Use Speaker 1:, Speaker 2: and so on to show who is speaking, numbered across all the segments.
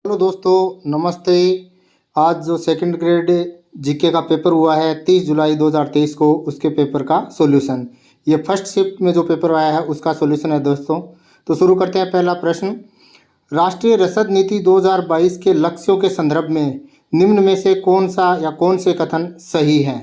Speaker 1: Hello दोस्तों, नमस्ते। आज जो सेकंड ग्रेड जीके का पेपर हुआ है 30 जुलाई 2023 को, उसके पेपर का सॉल्यूशन, ये फर्स्ट शिफ्ट में जो पेपर आया है उसका सॉल्यूशन है दोस्तों। तो शुरू करते हैं। पहला प्रश्न, राष्ट्रीय रसद नीति 2022 के लक्ष्यों के संदर्भ में निम्न में से कौन सा या कौन से कथन सही हैं?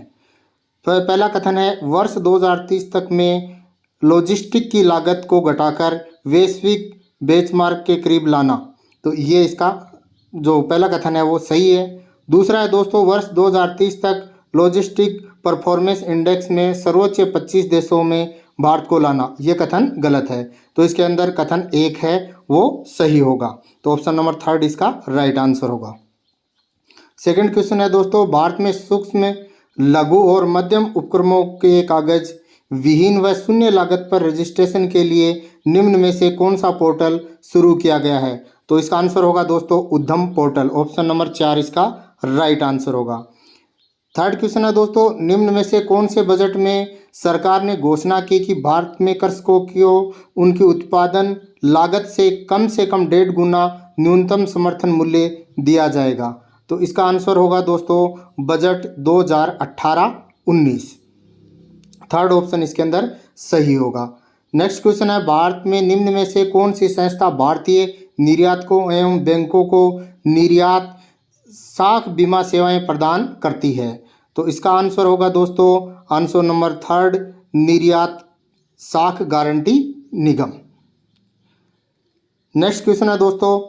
Speaker 1: तो पहला कथन है, वर्ष 2030 तक में लॉजिस्टिक की लागत को घटाकर वैश्विक बेंचमार्क के करीब लाना। तो ये इसका जो पहला कथन है वो सही है। दूसरा है दोस्तों, वर्ष 2030 तक लॉजिस्टिक परफॉर्मेंस इंडेक्स में सर्वोच्च 25 देशों में भारत को लाना, ये कथन गलत है। तो इसके अंदर कथन एक है वो सही होगा। तो ऑप्शन नंबर थर्ड इसका राइट आंसर होगा। सेकंड क्वेश्चन है दोस्तों, भारत में सूक्ष्म, लघु और मध्यम उपक्रमों के कागज विहीन व शून्य लागत पर रजिस्ट्रेशन के लिए निम्न में से कौन सा पोर्टल शुरू किया गया है? तो इसका आंसर होगा दोस्तों उद्यम पोर्टल। ऑप्शन नंबर 4 इसका राइट आंसर होगा। थर्ड क्वेश्चन है दोस्तों, निम्न में से कौन से बजट में सरकार ने घोषणा की कि भारत में कृषकों को उनकी उत्पादन लागत से कम 1.5 गुना न्यूनतम समर्थन मूल्य दिया जाएगा? तो इसका आंसर होगा दोस्तों बजट 2018-19। थर्ड ऑप्शन इसके अंदर सही होगा। नेक्स्ट क्वेश्चन है, भारत में निम्न में से कौन सी संस्था भारतीय निर्यातकों एवं बैंकों को निर्यात साख बीमा सेवाएं प्रदान करती है? तो इसका आंसर होगा दोस्तों आंसर नंबर थर्ड, निर्यात साख गारंटी निगम। नेक्स्ट क्वेश्चन है दोस्तों,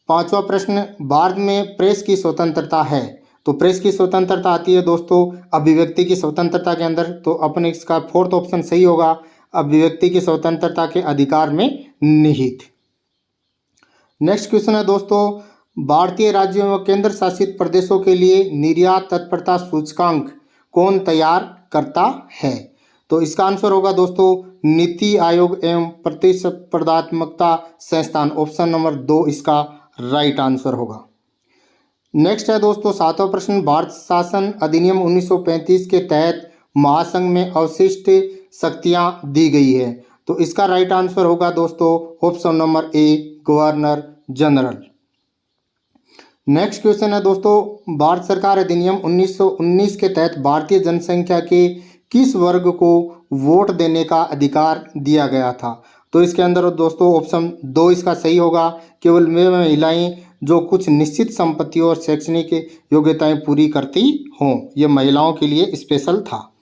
Speaker 1: पांचवा प्रश्न, भारत में प्रेस की स्वतंत्रता है? तो प्रेस की स्वतंत्रता आती है दोस्तों अभिव्यक्ति की स्वतंत्रता के अंदर। तो अपने इसका फोर्थ ऑप्शन सही होगा, अभिव्यक्ति की स्वतंत्रता के अधिकार में निहित। नेक्स्ट क्वेश्चन है दोस्तों, भारतीय राज्यों व केंद्र शासित प्रदेशों के लिए निर्यात तत्परता सूचकांक कौन तैयार करता है? तो इसका आंसर होगा दोस्तों नीति आयोग एवं प्रतिस्पर्धात्मकता संस्थान। ऑप्शन नंबर 2 इसका राइट आंसर होगा। नेक्स्ट है दोस्तों सातवां प्रश्न, भारत शासन अधिनियम 1935 के तहत महासंघ में अवशिष्ट शक्तियां दी गई है। तो इसका राइट आंसर होगा दोस्तों option number A, governor general. Next question है दोस्तों, भारत सरकार अधिनियम 1919 के तहत भारतीय जनसंख्या के किस वर्ग को वोट देने का अधिकार दिया गया था? तो इसके अंदर दोस्तों ऑप्शन 2 इसका सही होगा, केवल वे महिलाएं जो कुछ निश्चित संपत्तियों और शैक्षणिक योग्यताएं पूरी करती हों, ये महिलाओं के लिए स्पेशल था।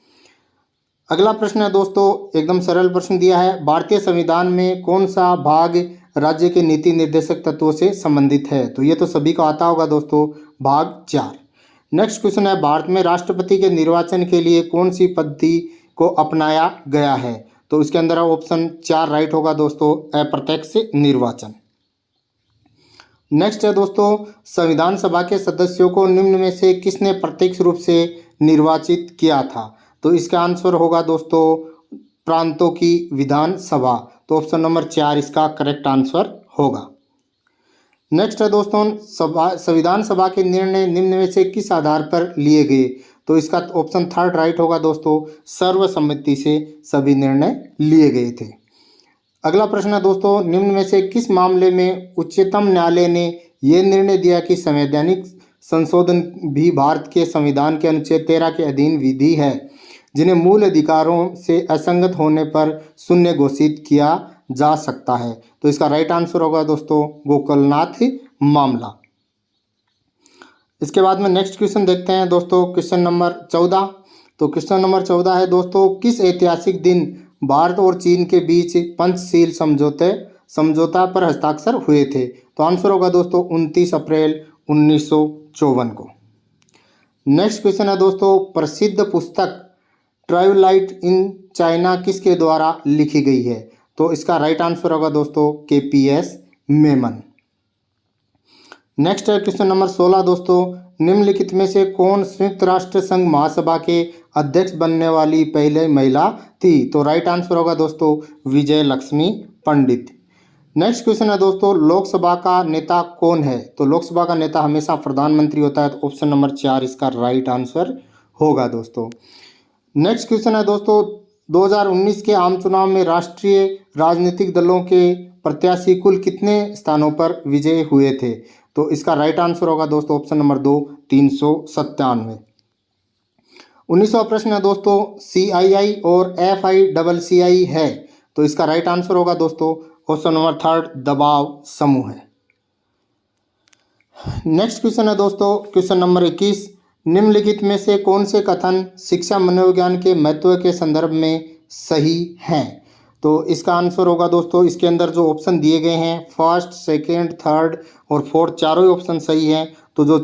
Speaker 1: अगला प्रश्न है दोस्तों, एकदम सरल प्रश्न दिया है, भारतीय संविधान में कौन सा भाग राज्य के नीति निर्देशक तत्वों से संबंधित है? तो ये तो सभी को आता होगा दोस्तों, भाग 4। नेक्स्ट क्वेश्चन है, भारत में राष्ट्रपति के निर्वाचन के लिए कौन सी पद्धति को अपनाया गया है? तो इसके अंदर ऑप्शन 4 राइट होगा दोस्तों, अप्रत्यक्ष निर्वाचन। नेक्स्ट है दोस्तों, संविधान सभा के सदस्यों को निम्न में से किसने प्रत्यक्ष रूप से निर्वाचित किया था? तो इसका आंसर होगा दोस्तों प्रांतों की विधान सभा। तो ऑप्शन नंबर 4 इसका करेक्ट आंसर होगा। नेक्स्ट है दोस्तों, संविधान सभा के निर्णय निम्न में से किस आधार पर लिए गए? तो इसका ऑप्शन थर्ड राइट होगा दोस्तों, सर्वसम्मति से सभी निर्णय लिए गए थे। अगला प्रश्न है दोस्तों, निम्न में से किस मामले में उच्चतम न्यायालय ने यह निर्णय दिया कि संवैधानिक संशोधन भी भारत के संविधान के अनुच्छेद 13 के अधीन विधि है, जिन्हें मूल अधिकारों से असंगत होने पर शून्य घोषित किया जा सकता है? तो इसका राइट आंसर होगा दोस्तों गोकुलनाथ मामला। इसके बाद में नेक्स्ट क्वेश्चन देखते हैं दोस्तों, क्वेश्चन नंबर 14। तो क्वेश्चन नंबर 14 है दोस्तों, किस ऐतिहासिक दिन भारत और चीन के बीच पंचशील समझौता पर हस्ताक्षर हुए थे? तो आंसर होगा दोस्तों 29 अप्रैल 1954 को। नेक्स्ट क्वेश्चन है दोस्तों, प्रसिद्ध पुस्तक ट्रायोलाइट इन चाइना किसके द्वारा लिखी गई है? तो इसका राइट आंसर होगा दोस्तों KPS मेमन। नेक्स्ट है क्वेश्चन नंबर 16 दोस्तों, निम्नलिखित में से कौन संयुक्त राष्ट्र संघ महासभा के अध्यक्ष बनने वाली पहले महिला थी? तो राइट आंसर होगा दोस्तों विजय लक्ष्मी पंडित। नेक्स्ट क्वेश्चन है दोस्तों, लोकसभा का नेता कौन है? तो लोकसभा का नेता हमेशा प्रधानमंत्री होता है। तो ऑप्शन नंबर 4 इसका राइट आंसर होगा दोस्तों। नेक्स्ट क्वेश्चन है दोस्तों, 2019 के आम चुनाव में राष्ट्रीय राजनीतिक दलों के प्रत्याशी कुल कितने स्थानों पर विजयी हुए थे? तो इसका राइट आंसर होगा दोस्तों ऑप्शन नंबर 2 397। 19वां प्रश्न है दोस्तों, CII और FICCI है, तो इसका राइट आंसर होगा दोस्तों ऑप्शन नंबर 3 दबाव समूह है। नेक्स्ट क्वेश्चन है दोस्तों, क्वेश्चन नंबर 21, निम्नलिखित में से कौन से कथन शिक्षा मनोविज्ञान के महत्व के संदर्भ में सही हैं? तो इसका आंसर होगा दोस्तों, इसके अंदर जो ऑप्शन दिए गए हैं फर्स्ट, सेकंड, थर्ड और फोर्थ चारों ही ऑप्शन सही हैं। तो जो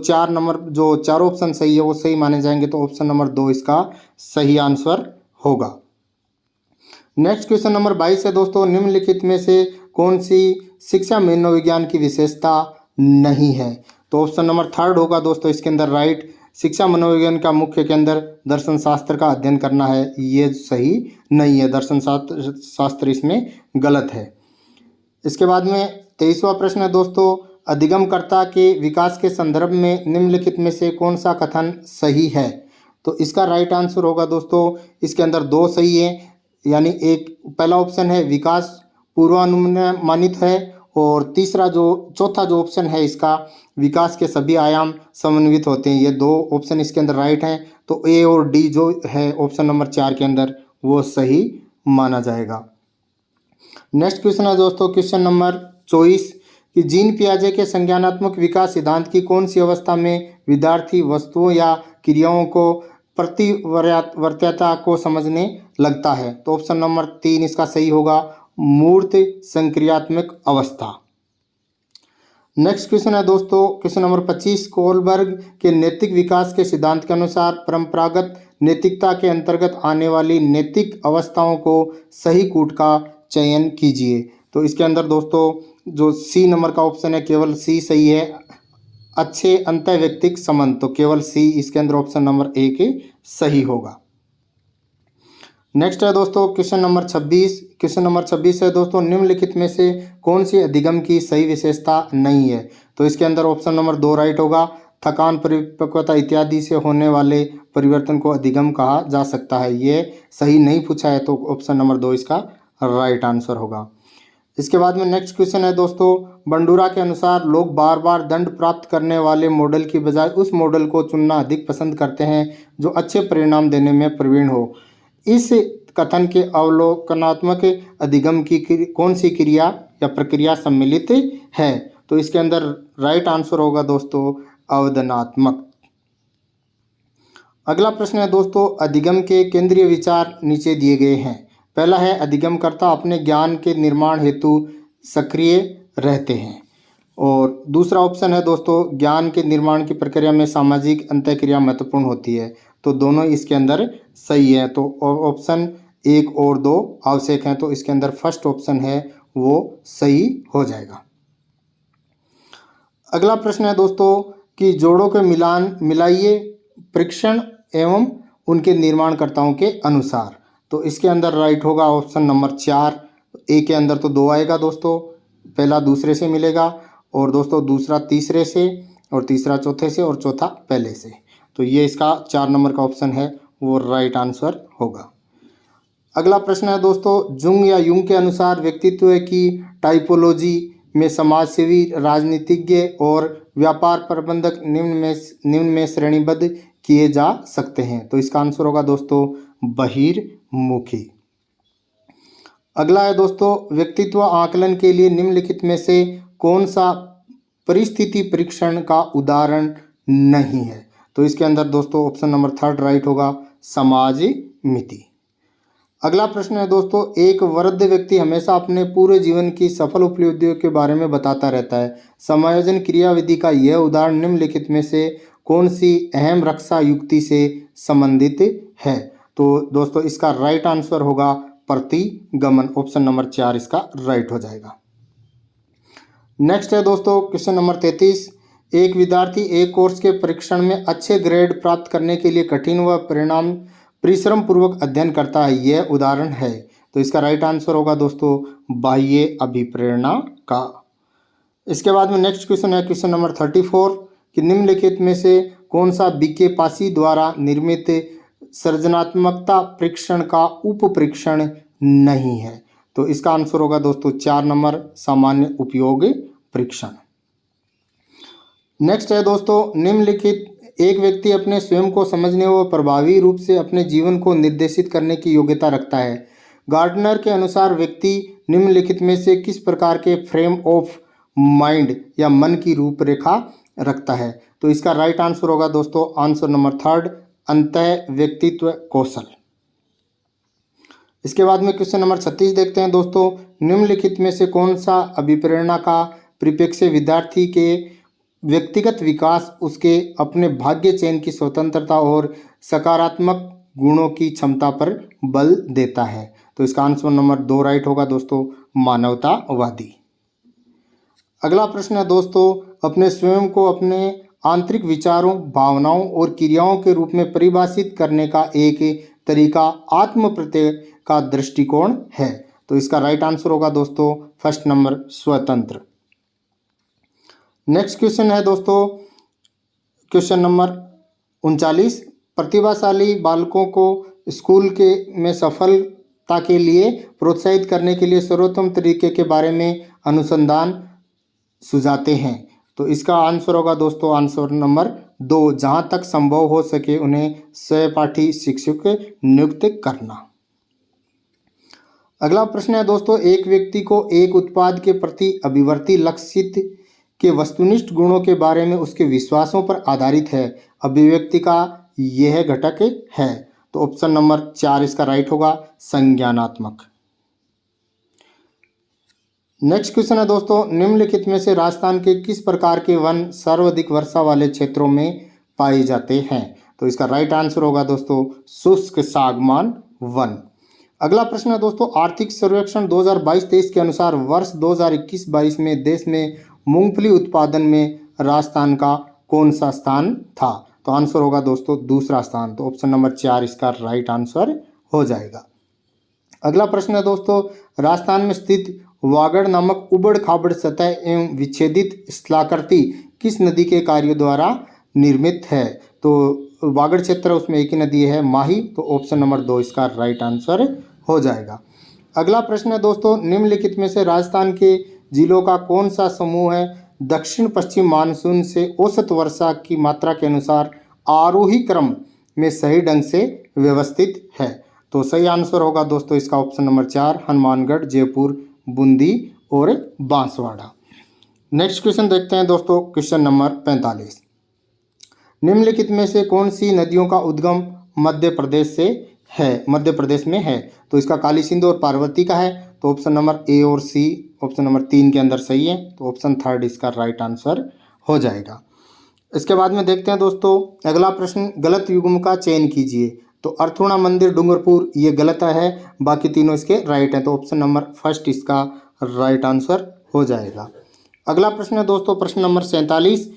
Speaker 1: चारों ऑप्शन सही है वो सही माने जाएंगे, तो ऑप्शन नंबर 2 इसका सही आंसर होगा। नेक्स्ट क्वेश्चन नंबर 22 है दोस्तों, निम्नलिखित में से कौन सी शिक्षा मनोविज्ञान की विशेषता नहीं है? तो ऑप्शन नंबर 3 होगा दोस्तों इसके अंदर राइट। शिक्षा मनोविज्ञान का मुख्य केंद्र दर्शन शास्त्र का अध्ययन करना है, ये सही नहीं है, दर्शन शास्त्र इसमें गलत है। इसके बाद में 23वां प्रश्न है दोस्तों, अधिगमकर्ता के विकास के संदर्भ में निम्नलिखित में से कौन सा कथन सही है? तो इसका राइट आंसर होगा दोस्तों, इसके अंदर 2 सही है, यानी एक पहला ऑप्शन है विकास पूर्वानुमानित है, और चौथा जो ऑप्शन है इसका विकास के सभी आयाम समन्वित होते हैं। ये 2 ऑप्शन इसके अंदर राइट हैं, तो ए और डी जो है ऑप्शन नंबर 4 के अंदर वो सही माना जाएगा। नेक्स्ट क्वेश्चन है दोस्तों, क्वेश्चन नंबर 24 कि जीन पियाजे के संज्ञानात्मक विकास सिद्धांत की कौन सी अवस्था में विद्यार्थी वस्तुओं या क्रियाओं को प्रतिवर्त्यता को समझने लगता है? तो ऑप्शन नंबर 3 इसका सही होगा, मूर्त संक्रियात्मक अवस्था। नेक्स्ट क्वेश्चन है दोस्तों, क्वेश्चन नंबर 25, कोलबर्ग के नैतिक विकास के सिद्धांत के अनुसार परंपरागत नैतिकता के अंतर्गत आने वाली नैतिक अवस्थाओं को सही कूट का चयन कीजिए। तो इसके अंदर दोस्तों जो सी नंबर का ऑप्शन है केवल सी सही है, अच्छे अंतर्वैयक्तिक संबंध, तो केवल सी इसके अंदर ऑप्शन नंबर 1 सही होगा। नेक्स्ट है दोस्तों क्वेश्चन नंबर 26। क्वेश्चन नंबर 26 है दोस्तों, निम्नलिखित में से कौन सी अधिगम की सही विशेषता नहीं है? तो इसके अंदर ऑप्शन नंबर 2 राइट होगा, थकान, परिपक्वता इत्यादि से होने वाले परिवर्तन को अधिगम कहा जा सकता है, ये सही नहीं पूछा है, तो ऑप्शन नंबर 2 इसका राइट आंसर होगा। इसके बाद में नेक्स्ट क्वेश्चन है दोस्तों, बंडूरा के अनुसार लोग बार बार दंड प्राप्त करने वाले मॉडल की बजाय उस मॉडल को चुनना अधिक पसंद करते हैं जो अच्छे परिणाम देने में प्रवीण हो। इस कथन के अवलोकनात्मक अधिगम की कौन सी क्रिया या प्रक्रिया सम्मिलित है? तो इसके अंदर राइट आंसर होगा दोस्तों अवदनात्मक। अगला प्रश्न है दोस्तों, अधिगम के केंद्रीय विचार नीचे दिए गए हैं। पहला है, अधिगमकर्ता अपने ज्ञान के निर्माण हेतु सक्रिय रहते हैं, और दूसरा ऑप्शन है दोस्तों, ज्ञान के निर्माण की प्रक्रिया में सामाजिक अंतःक्रिया महत्वपूर्ण होती है, तो दोनों इसके अंदर सही है। तो ऑप्शन 1 और 2 आवश्यक हैं, तो इसके अंदर फर्स्ट ऑप्शन है वो सही हो जाएगा। अगला प्रश्न है दोस्तों कि जोड़ों के मिलाइए परीक्षण एवं उनके निर्माणकर्ताओं के अनुसार। तो इसके अंदर राइट होगा ऑप्शन नंबर 4। ए के अंदर तो 2 आएगा दोस्तों, पहला दूसरे से मिलेगा, और दोस्तों दूसरा तीसरे से, और तीसरा चौथे से, और चौथा पहले से। तो ये इसका 4 नंबर का ऑप्शन है वो राइट आंसर होगा। अगला प्रश्न है दोस्तों, जुंग या युंग के अनुसार व्यक्तित्व की टाइपोलॉजी में समाजसेवी, राजनीतिज्ञ और व्यापार प्रबंधक निम्न में श्रेणीबद्ध किए जा सकते हैं। तो इसका आंसर होगा दोस्तों बहिर्मुखी। अगला है दोस्तों, व्यक्तित्व आकलन के लिए निम्नलिखित में से कौन सा परिस्थिति परीक्षण का उदाहरण नहीं है? तो इसके अंदर दोस्तों ऑप्शन नंबर 3 राइट होगा, समाज मिति। अगला प्रश्न है दोस्तों, एक वृद्ध व्यक्ति हमेशा अपने पूरे जीवन की सफल उपलब्धियों के बारे में बताता रहता है। समायोजन क्रियाविधि का यह उदाहरण निम्नलिखित में से कौन सी अहम रक्षा युक्ति से संबंधित है? तो दोस्तों इसका राइट आंसर होगा प्रतिगमन, ऑप्शन नंबर 4 इसका राइट हो जाएगा। नेक्स्ट है दोस्तों क्वेश्चन नंबर 33, एक विद्यार्थी एक कोर्स के परीक्षण में अच्छे ग्रेड प्राप्त करने के लिए कठिन व परिश्रम पूर्वक अध्ययन करता है, यह उदाहरण है। तो इसका राइट आंसर होगा दोस्तों बाह्य अभिप्रेरणा का। इसके बाद में नेक्स्ट क्वेश्चन है क्वेश्चन नंबर 34 कि निम्नलिखित में से कौन सा बीके पासी द्वारा निर्मित सृजनात्मकता परीक्षण का उप परीक्षण नहीं है? तो इसका आंसर होगा दोस्तों 4 नंबर, सामान्य उपयोग परीक्षण। नेक्स्ट है दोस्तों, निम्नलिखित एक व्यक्ति अपने स्वयं को समझने व प्रभावी रूप से अपने जीवन को निर्देशित करने की योग्यता रखता है। गार्डनर के अनुसार व्यक्ति निम्नलिखित में से किस प्रकार के फ्रेम ऑफ माइंड या मन की रूपरेखा रखता है? तो इसका राइट आंसर होगा दोस्तों आंसर नंबर 3, अंतः व्यक्तित्व कौशल। इसके बाद में क्वेश्चन नंबर 36 देखते हैं दोस्तों, निम्नलिखित में से कौन सा अभिप्रेरणा का परिप्रेक्ष्य विद्यार्थी के व्यक्तिगत विकास, उसके अपने भाग्य चयन की स्वतंत्रता और सकारात्मक गुणों की क्षमता पर बल देता है? तो इसका आंसर नंबर 2 राइट होगा दोस्तों, मानवतावादी। अगला प्रश्न है दोस्तों, अपने स्वयं को अपने आंतरिक विचारों, भावनाओं और क्रियाओं के रूप में परिभाषित करने का एक तरीका आत्म प्रत्यय का दृष्टिकोण है। तो इसका राइट आंसर होगा दोस्तों फर्स्ट नंबर, स्वतंत्र। नेक्स्ट क्वेश्चन है दोस्तों, क्वेश्चन नंबर 39, प्रतिभाशाली बालकों को स्कूल के में सफलता के लिए प्रोत्साहित करने के लिए सर्वोत्तम तरीके के बारे में अनुसंधान सुझाते हैं। तो इसका आंसर होगा दोस्तों आंसर नंबर 2, जहां तक संभव हो सके उन्हें सहपाठी शिक्षक नियुक्त करना। अगला प्रश्न है दोस्तों, एक व्यक्ति को एक उत्पाद के प्रति अभिवर्ती लक्षित के वस्तुनिष्ठ गुणों के बारे में उसके विश्वासों पर आधारित है। अभिव्यक्ति का यह घटक है। तो ऑप्शन नंबर 4 इसका राइट होगा, संज्ञानात्मक। नेक्स्ट क्वेश्चन है दोस्तों, निम्नलिखित में से राजस्थान के किस प्रकार के वन सर्वाधिक वर्षा वाले क्षेत्रों में पाए जाते हैं? तो इसका राइट आंसर होगा दोस्तों शुष्क सागमान वन। अगला प्रश्न है दोस्तों, आर्थिक सर्वेक्षण 2022-23 के अनुसार वर्ष 2021-22 में देश में मूंगफली उत्पादन में राजस्थान का कौन सा स्थान था? तो आंसर होगा दोस्तों दूसरा स्थान। तो ऑप्शन नंबर 4 इसका राइट आंसर हो जाएगा। अगला प्रश्न है दोस्तों, राजस्थान में स्थित वागड़ नामक उबड़ खाबड़ सतह एवं विच्छेदित स्थलाकृति किस नदी के कार्यों द्वारा निर्मित है? तो वागड़ क्षेत्र उसमें एक ही नदी है, माही। तो ऑप्शन नंबर 2 इसका राइट आंसर हो जाएगा। अगला प्रश्न है दोस्तों, निम्नलिखित में से राजस्थान के जिलों का कौन सा समूह है दक्षिण पश्चिम मानसून से औसत वर्षा की मात्रा के अनुसार आरोही क्रम में सही ढंग से व्यवस्थित है? तो सही आंसर होगा दोस्तों इसका ऑप्शन नंबर 4, हनुमानगढ़, जयपुर, बूंदी और बांसवाड़ा। नेक्स्ट क्वेश्चन देखते हैं दोस्तों, क्वेश्चन नंबर 45, निम्नलिखित में से कौन सी नदियों का उद्गम मध्य प्रदेश में है? तो इसका काली सिंधु और पार्वती का है। तो ऑप्शन नंबर ए और सी ऑप्शन नंबर 3 के अंदर सही है। तो ऑप्शन 3 इसका राइट आंसर हो जाएगा। इसके बाद में देखते हैं दोस्तों, अगला प्रश्न, गलत युग्म का चयन कीजिए। तो अर्थूणा मंदिर डूंगरपुर ये गलत है, बाकी तीनों इसके राइट हैं। तो ऑप्शन नंबर फर्स्ट इसका राइट आंसर हो जाएगा। अगला प्रश्न है दोस्तों, प्रश्न नंबर 47,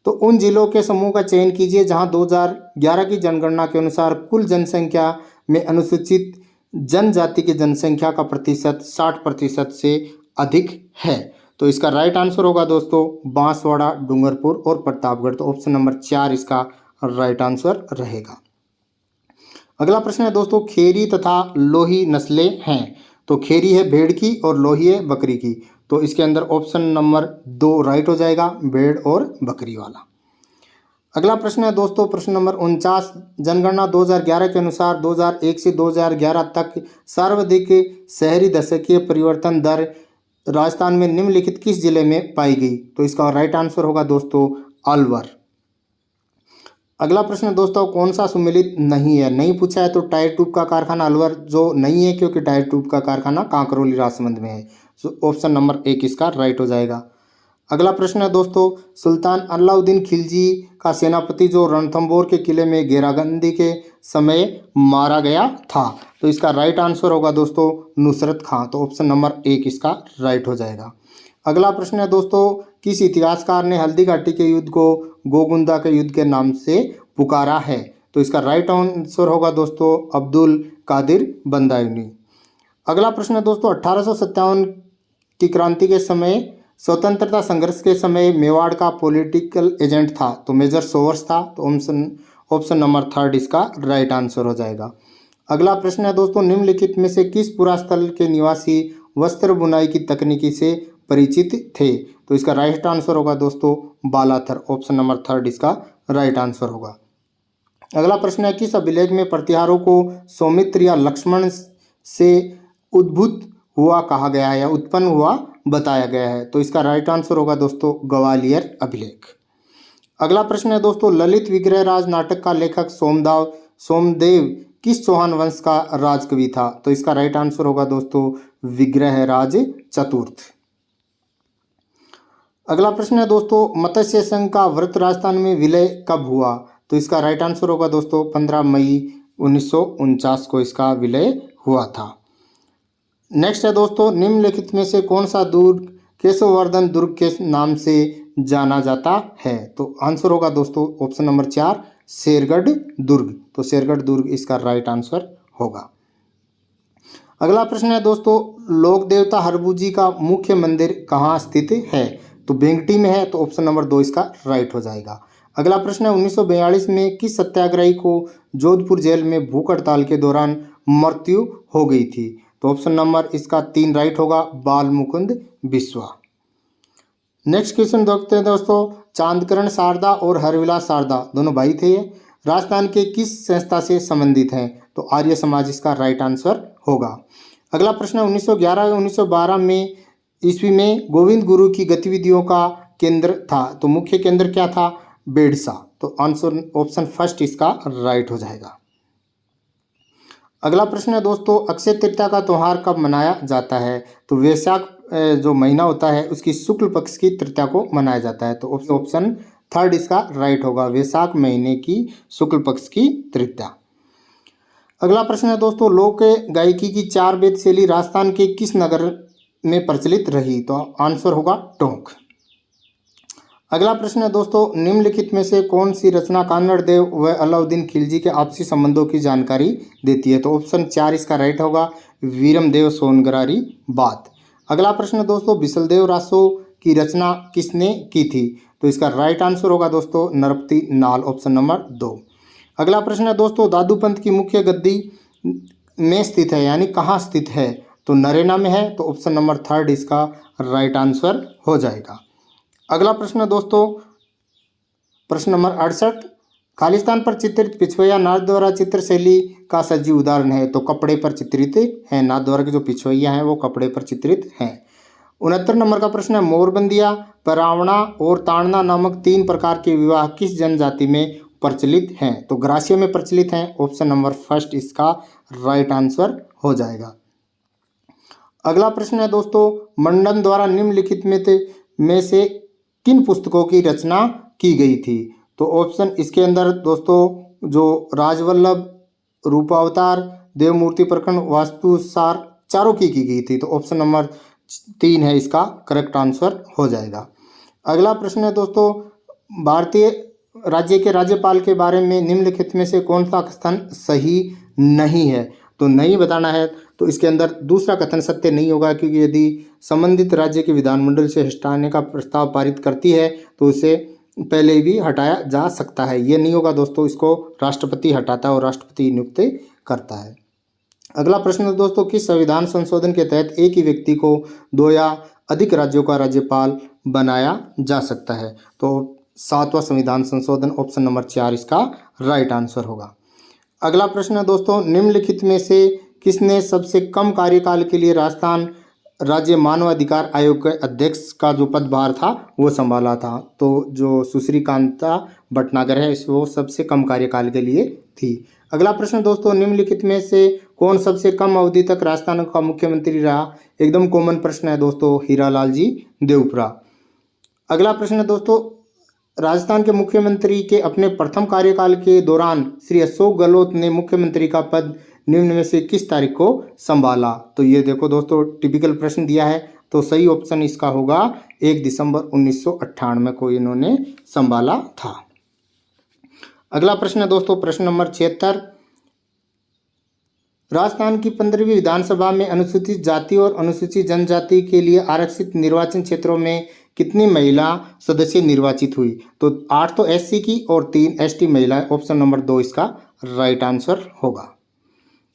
Speaker 1: तो उन जिलों के समूह का चयन कीजिए जहां 2011 की जनगणना के अनुसार कुल जनसंख्या में अनुसूचित जनजाति की जनसंख्या का प्रतिशत 60% से अधिक है। तो इसका राइट आंसर होगा दोस्तों बांसवाड़ा, डूंगरपुर और प्रतापगढ़। तो ऑप्शन नंबर 4 इसका राइट आंसर रहेगा। अगला प्रश्न है दोस्तों, खेरी तथा लोही नस्लें हैं। तो खेरी है भेड़ की और लोही है बकरी की। तो इसके अंदर ऑप्शन नंबर 2 राइट हो जाएगा, भेड़ और बकरी वाला। अगला प्रश्न है दोस्तों, प्रश्न नंबर 49, जनगणना 2011 के अनुसार 2001 से 2011 तक सर्वाधिक शहरी दशकीय परिवर्तन दर राजस्थान में निम्नलिखित किस जिले में पाई गई? तो इसका राइट आंसर होगा दोस्तों अलवर। अगला प्रश्न दोस्तों, कौन सा सुमेलित नहीं है? नहीं पूछा है तो टायर ट्यूब का कारखाना अलवर जो नहीं है, क्योंकि टायर ट्यूब का कारखाना कांकरोली राजसमंद में है। तो ऑप्शन नंबर 1 इसका राइट हो जाएगा। अगला प्रश्न है दोस्तों, सुल्तान अलाउद्दीन खिलजी का सेनापति जो रणथंबोर के किले में घेराबंदी के समय मारा गया था। तो इसका राइट आंसर होगा दोस्तों नुसरत खां। तो ऑप्शन नंबर 1 इसका राइट हो जाएगा। अगला प्रश्न है दोस्तों, किस इतिहासकार ने हल्दी घाटी के युद्ध को गोगुंदा के युद्ध के नाम से पुकारा है? तो इसका राइट आंसर होगा दोस्तों अब्दुल कादिर बंदायूनी। अगला प्रश्न है दोस्तों, 1857 की क्रांति के समय स्वतंत्रता संघर्ष के समय मेवाड़ का पॉलिटिकल एजेंट था। तो मेजर सोवर्स था। तो ऑप्शन नंबर 3 इसका राइट आंसर हो जाएगा। अगला प्रश्न है दोस्तों, निम्नलिखित में से किस पुरास्थल के निवासी वस्त्र बुनाई की तकनीकी से परिचित थे? तो इसका राइट आंसर होगा दोस्तों बालाथर। ऑप्शन नंबर 3 इसका राइट आंसर होगा। अगला प्रश्न है, किस अभिलेख में प्रतिहारों को सौमित्र या लक्ष्मण से उद्भूत हुआ कहा गया है या उत्पन्न हुआ बताया गया है? तो इसका राइट आंसर होगा दोस्तों ग्वालियर अभिलेख। अगला प्रश्न है दोस्तों, ललित विग्रहराज नाटक का लेखक सोमदेव किस चौहान वंश का राजकवि था? तो इसका राइट आंसर होगा दोस्तों विग्रहराज चतुर्थ। अगला प्रश्न है दोस्तों, मत्स्य संघ का व्रत राजस्थान में विलय कब हुआ? तो इसका राइट आंसर होगा दोस्तों 15 मई 1949 को इसका विलय हुआ था। नेक्स्ट है दोस्तों, निम्नलिखित में से कौन सा दुर्ग केशववर्धन दुर्ग के नाम से जाना जाता है? तो आंसर होगा दोस्तों ऑप्शन नंबर 4 शेरगढ़ दुर्ग। तो शेरगढ़ दुर्ग इसका राइट आंसर होगा। अगला प्रश्न है दोस्तों, लोक देवता हरबू का मुख्य मंदिर कहाँ स्थित है? तो बेंगटी में है। तो ऑप्शन नंबर 2 इसका राइट हो जाएगा। अगला प्रश्न है, 1942 में किस सत्याग्रही को जोधपुर जेल में भूख हड़ताल के दौरान मृत्यु हो गई थी? तो ऑप्शन नंबर इसका 3 राइट होगा बाल मुकुंद बिस्वा। नेक्स्ट क्वेश्चन देखते हैं दोस्तों, चांदकरण शारदा और हरविलास शारदा दोनों भाई थे, ये राजस्थान के किस संस्था से संबंधित हैं? तो आर्य समाज इसका राइट आंसर होगा। अगला प्रश्न है, 1911 या 1912 में ईस्वी में गोविंद गुरु की गतिविधियों का केंद्र था, तो मुख्य केंद्र क्या था? बेड़सा। तो आंसर ऑप्शन फर्स्ट इसका राइट हो जाएगा। अगला प्रश्न है दोस्तों, अक्षय तृतीया का त्यौहार कब मनाया जाता है? तो वैशाख जो महीना होता है उसकी शुक्ल पक्ष की तृतीया को मनाया जाता है। तो ऑप्शन 3 इसका राइट होगा वैशाख महीने की शुक्ल पक्ष की तृतीया। अगला प्रश्न है दोस्तों, लोक गायकी की 4 वेद शैली राजस्थान के किस नगर में प्रचलित रही? तो आंसर होगा टोंक। अगला प्रश्न है दोस्तों, निम्नलिखित में से कौन सी रचना कान्नड़ देव व अलाउद्दीन खिलजी के आपसी संबंधों की जानकारी देती है? तो ऑप्शन 4 इसका राइट होगा वीरम देव सोनगरारी बात। अगला प्रश्न है दोस्तों, बिसलदेव रासो की रचना किसने की थी? तो इसका राइट आंसर होगा दोस्तों नरपति नाल। Option number 2। अगला प्रश्न है दोस्तों, दादू पंथ की मुख्य गद्दी में स्थित है यानी कहाँ स्थित है? तो नरेना में है। तो ऑप्शन नंबर 3 इसका राइट आंसर हो जाएगा। अगला प्रश्न है दोस्तों, प्रश्न नंबर 68, खालिस्तान पर चित्रित पिछवैया नाथद्वारा चित्र शैली का सजीव उदाहरण है? तो कपड़े पर चित्रित है। नाथद्वारा की जो पिछवैया हैं वो कपड़े पर चित्रित हैं। 69 नंबर का प्रश्न है, मोरबंदिया, परावणा और ताड़ना नामक 3 प्रकार के विवाह किस जनजाति में प्रचलित हैं? तो ग्रासिया में प्रचलित हैं। ऑप्शन नंबर फर्स्ट इसका राइट आंसर हो जाएगा। अगला प्रश्न है दोस्तों, मंडन द्वारा निम्नलिखित में से किन पुस्तकों की रचना की गई थी? तो ऑप्शन इसके अंदर दोस्तों जो राजवल्लभ, रूपावतार, देवमूर्ति प्रकरण, वास्तुसार चारों की गई थी। तो ऑप्शन नंबर 3 है इसका करेक्ट आंसर हो जाएगा। अगला प्रश्न है दोस्तों, भारतीय राज्य के राज्यपाल के बारे में निम्नलिखित में से कौन सा कथन सही नहीं है? तो नहीं बताना है। तो इसके अंदर दूसरा कथन सत्य नहीं होगा, क्योंकि यदि संबंधित राज्य के विधानमंडल से हटाने का प्रस्ताव पारित करती है तो उसे पहले भी हटाया जा सकता है। ये नहीं होगा दोस्तों, इसको राष्ट्रपति हटाता है और राष्ट्रपति नियुक्त करता है। अगला प्रश्न है दोस्तों, किस संविधान संशोधन के तहत एक ही व्यक्ति को 2 या अधिक राज्यों का राज्यपाल बनाया जा सकता है? तो 7वां संविधान संशोधन। ऑप्शन नंबर 4 इसका राइट आंसर होगा। अगला प्रश्न है दोस्तों, निम्नलिखित में से किसने सबसे कम कार्यकाल के लिए राजस्थान राज्य मानवाधिकार आयोग के अध्यक्ष का जो पदभार था वो संभाला था? तो जो सुश्री कांता भटनागर है वो सबसे कम कार्यकाल के लिए थी। अगला प्रश्न दोस्तों, निम्नलिखित में से कौन सबसे कम अवधि तक राजस्थान का मुख्यमंत्री रहा? एकदम कॉमन प्रश्न है दोस्तों, हीरालाल जी देवपुरा। अगला प्रश्न है दोस्तों, राजस्थान के मुख्यमंत्री के अपने प्रथम कार्यकाल के दौरान श्री अशोक गहलोत ने मुख्यमंत्री का पद निम्न में से किस तारीख को संभाला? तो ये देखो दोस्तों टिपिकल प्रश्न दिया है, तो सही ऑप्शन इसका होगा 1 दिसंबर 1998 को इन्होंने संभाला था। अगला प्रश्न है दोस्तों, प्रश्न नंबर 76, राजस्थान की 15वीं विधानसभा में अनुसूचित जाति और अनुसूचित जनजाति के लिए आरक्षित निर्वाचन क्षेत्रों में कितनी महिला सदस्य निर्वाचित हुई? तो 8 तो एससी की और 3 एसटी महिलाएं। ऑप्शन नंबर 2 इसका राइट आंसर होगा।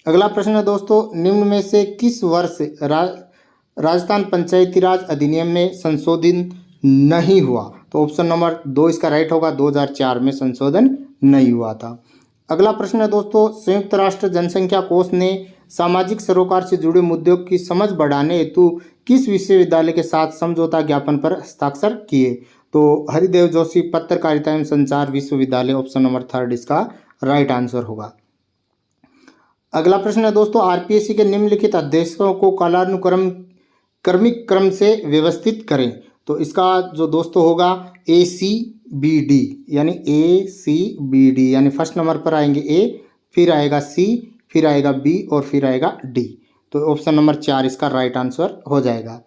Speaker 1: अगला प्रश्न है दोस्तों, निम्न में से किस वर्ष राजस्थान पंचायती राज अधिनियम में संशोधन नहीं हुआ। तो ऑप्शन नंबर 2 इसका राइट होगा, 2004 में संशोधन नहीं हुआ था। अगला प्रश्न है दोस्तों, संयुक्त राष्ट्र जनसंख्या कोष ने सामाजिक सरोकार से जुड़े मुद्दों की समझ बढ़ाने हेतु किस विश्वविद्यालय के साथ समझौता ज्ञापन पर हस्ताक्षर किए? तो हरिदेव जोशी पत्रकारिता एवं संचार विश्वविद्यालय, ऑप्शन नंबर 3 इसका राइट आंसर होगा। अगला प्रश्न है दोस्तों, आरपीएससी के निम्नलिखित अध्यादेशों को कालानुक्रम क्रमिक क्रम से व्यवस्थित करें। तो इसका जो दोस्तों होगा ACBD, यानी ACBD, यानी फर्स्ट नंबर पर आएंगे A, फिर आएगा C, फिर आएगा B और फिर आएगा D। तो ऑप्शन नंबर 4 इसका राइट आंसर हो जाएगा।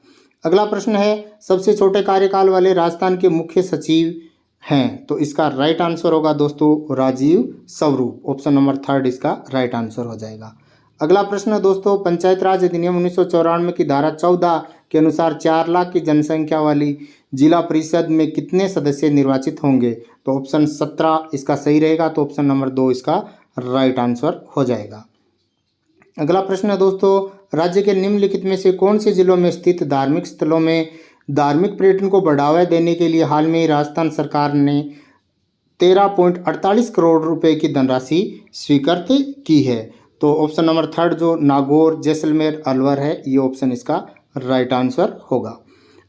Speaker 1: अगला प्रश्न है, सबसे छोटे कार्यकाल वाले राजस्थान के मुख्य सचिव हैं? तो इसका राइट आंसर होगा दोस्तों राजीव स्वरूप, ऑप्शन नंबर 3 इसका राइट आंसर हो जाएगा। अगला प्रश्न है दोस्तों, पंचायत राज अधिनियम 1994 की धारा 14 के अनुसार 4 लाख की जनसंख्या वाली जिला परिषद में कितने सदस्य निर्वाचित होंगे? तो ऑप्शन 17 इसका सही रहेगा, तो ऑप्शन नंबर 2 इसका राइट आंसर हो जाएगा। अगला प्रश्न है दोस्तों, राज्य के निम्नलिखित में से कौन से जिलों में स्थित धार्मिक स्थलों में धार्मिक पर्यटन को बढ़ावा देने के लिए हाल में ही राजस्थान सरकार ने 13.48 करोड़ रुपए की धनराशि स्वीकृत की है? तो ऑप्शन नंबर 3 जो नागौर, जैसलमेर, अलवर है, ये ऑप्शन इसका राइट आंसर होगा।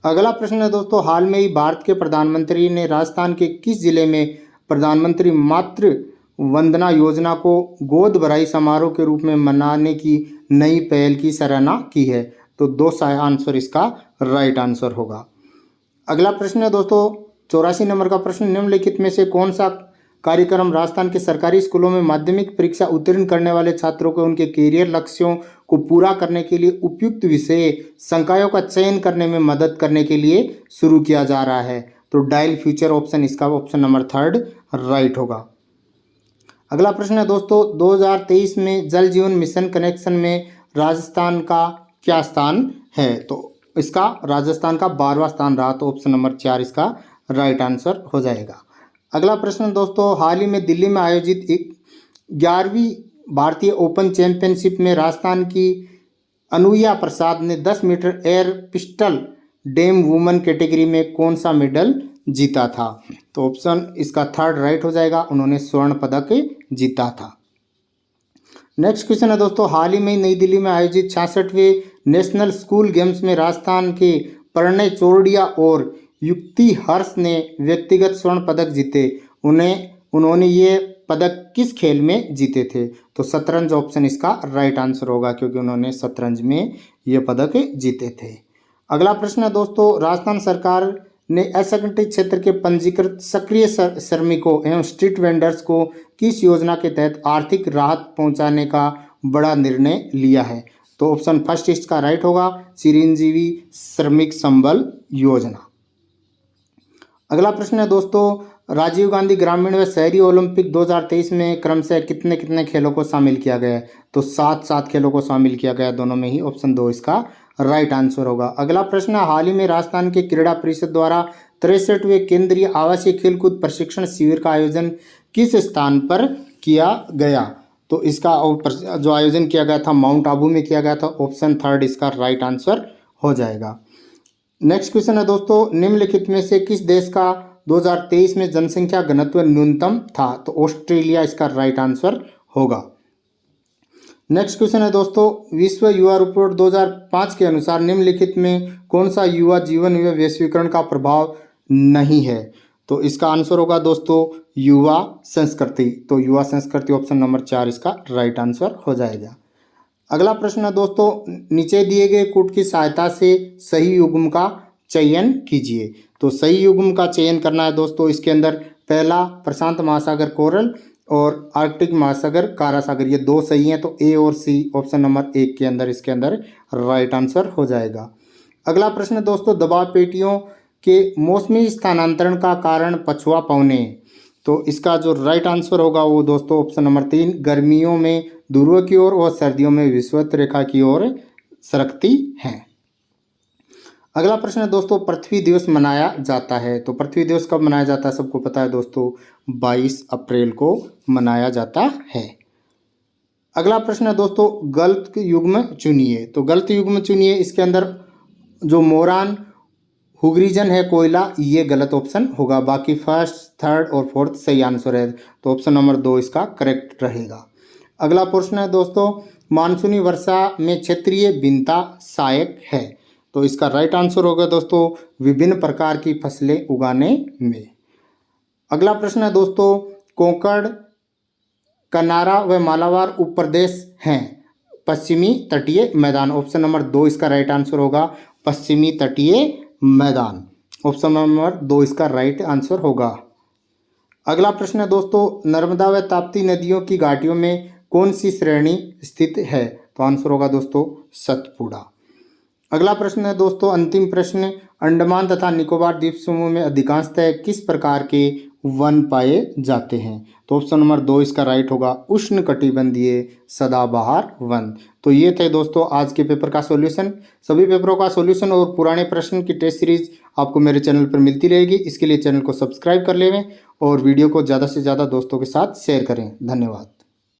Speaker 1: अगला प्रश्न है दोस्तों, हाल में ही भारत के प्रधानमंत्री ने राजस्थान के किस जिले में प्रधानमंत्री मातृ वंदना योजना को गोद भराई समारोह के रूप में मनाने की नई पहल की सराहना की है? तो 2 आंसर इसका राइट आंसर होगा। अगला प्रश्न है दोस्तों, 84 नंबर का प्रश्न, निम्नलिखित में से कौन सा कार्यक्रम राजस्थान के सरकारी स्कूलों में माध्यमिक परीक्षा उत्तीर्ण करने वाले छात्रों को उनके कैरियर लक्ष्यों को पूरा करने के लिए उपयुक्त विषय संकायों का चयन करने में मदद करने के लिए शुरू किया जा रहा है? तो डायल फ्यूचर, ऑप्शन इसका ऑप्शन नंबर 3 राइट होगा। अगला प्रश्न है दोस्तों, 2023 में जल जीवन मिशन कनेक्शन में राजस्थान का क्या स्थान है? तो इसका राजस्थान का 12वां स्थान रहा, तो ऑप्शन नंबर 4 इसका राइट आंसर हो जाएगा। अगला प्रश्न दोस्तों, हाल ही में दिल्ली में आयोजित 11वीं भारतीय ओपन चैंपियनशिप में राजस्थान की अनुया प्रसाद ने 10 metre air pistol dame women category में कौन सा मेडल जीता था? तो ऑप्शन इसका 3 राइट हो जाएगा, उन्होंने स्वर्ण पदक जीता था। नेक्स्ट क्वेश्चन है दोस्तों, हाल ही में नई दिल्ली में आयोजित 66वें नेशनल स्कूल गेम्स में राजस्थान के प्रणय चौरडिया और युक्ति हर्ष ने व्यक्तिगत स्वर्ण पदक जीते। उन्होंने ये पदक किस खेल में जीते थे? तो शतरंज, ऑप्शन इसका राइट आंसर होगा, क्योंकि उन्होंने शतरंज में ये पदक जीते थे। अगला प्रश्न है दोस्तों, राजस्थान सरकार ने असंगठित क्षेत्र के पंजीकृत सक्रिय श्रमिकों एवं स्ट्रीट वेंडर्स को किस योजना के तहत आर्थिक राहत पहुंचाने का बड़ा निर्णय लिया है? तो ऑप्शन फर्स्ट इसका राइट होगा, चिरंजीवी श्रमिक संबल योजना। अगला प्रश्न है दोस्तों, राजीव गांधी ग्रामीण व शहरी ओलंपिक 2023 में क्रमशः कितने कितने खेलों को शामिल किया गया है? तो 7 खेलों को शामिल किया गया, दोनों में ही, ऑप्शन 2 इसका राइट आंसर होगा। अगला प्रश्न, हाल ही में राजस्थान के क्रीड़ा परिषद द्वारा 63वें केंद्रीय आवासीय खेलकूद प्रशिक्षण शिविर का आयोजन किस स्थान पर किया गया? तो इसका जो आयोजन किया गया था माउंट आबू में किया गया था, ऑप्शन 3 इसका राइट आंसर हो जाएगा। नेक्स्ट क्वेश्चन है दोस्तों, निम्नलिखित में से किस देश का 2023 में जनसंख्या घनत्व न्यूनतम था? तो ऑस्ट्रेलिया इसका राइट आंसर होगा। नेक्स्ट क्वेश्चन है दोस्तों, विश्व युवा रिपोर्ट 2005 के अनुसार निम्नलिखित में कौन सा युवा जीवन व वैश्वीकरण का प्रभाव नहीं है? तो इसका आंसर होगा दोस्तों युवा संस्कृति। तो युवा संस्कृति, ऑप्शन नंबर 4 इसका राइट आंसर हो जाएगा। अगला प्रश्न है दोस्तों, नीचे दिए गए कूट की सहायता से सही युग्म का चयन कीजिए। तो सही युग्म का चयन करना है दोस्तों, इसके अंदर पहला प्रशांत महासागर कोरल और आर्कटिक महासागर कारा सागर, ये 2 सही हैं, तो ए और सी ऑप्शन नंबर 1 के अंदर इसके अंदर राइट आंसर हो जाएगा। अगला प्रश्न दोस्तों, दबाव पेटियों के मौसमी स्थानांतरण का कारण पछुआ पवने। तो इसका जो राइट आंसर होगा वो दोस्तों ऑप्शन नंबर 3, गर्मियों में ध्रुव की ओर और सर्दियों में विषुवत रेखा की ओर सरकती हैं। अगला प्रश्न है दोस्तों, पृथ्वी दिवस मनाया जाता है। तो पृथ्वी दिवस कब मनाया जाता है? सबको पता है दोस्तों, 22 अप्रैल को मनाया जाता है। अगला प्रश्न है दोस्तों, गलत युग्म चुनिए। तो गलत युग्म चुनिए, इसके अंदर जो मोरान हुगरीजन है कोयला, ये गलत ऑप्शन होगा। बाकी फर्स्ट, थर्ड और फोर्थ सही आंसर है, तो ऑप्शन नंबर 2 इसका करेक्ट रहेगा। अगला प्रश्न है दोस्तों, मानसूनी वर्षा में क्षेत्रीय भिन्नता सहायक है, तो इसका राइट आंसर होगा दोस्तों विभिन्न प्रकार की फसलें उगाने में। अगला प्रश्न है दोस्तों, कोंकण, कनारा व मालाबार उपप्रदेश हैं पश्चिमी तटीय मैदान, ऑप्शन नंबर 2 इसका राइट आंसर होगा पश्चिमी तटीय मैदान, ऑप्शन नंबर 2 इसका राइट आंसर होगा। अगला प्रश्न है दोस्तों, नर्मदा व ताप्ती नदियों की घाटियों में कौन सी श्रेणी स्थित है, तो आंसर होगा दोस्तों सतपुड़ा। अगला प्रश्न है दोस्तों, अंतिम प्रश्न, अंडमान तथा निकोबार द्वीप समूह में अधिकांशतः किस प्रकार के वन पाए जाते हैं, तो ऑप्शन नंबर 2 इसका राइट होगा उष्णकटिबंधीय सदाबहार वन। तो ये थे दोस्तों आज के पेपर का सॉल्यूशन। सभी पेपरों का सॉल्यूशन और पुराने प्रश्न की टेस्ट सीरीज आपको मेरे चैनल पर मिलती रहेगी। इसके लिए चैनल को सब्सक्राइब कर लें और वीडियो को ज़्यादा से ज़्यादा दोस्तों के साथ शेयर करें। धन्यवाद।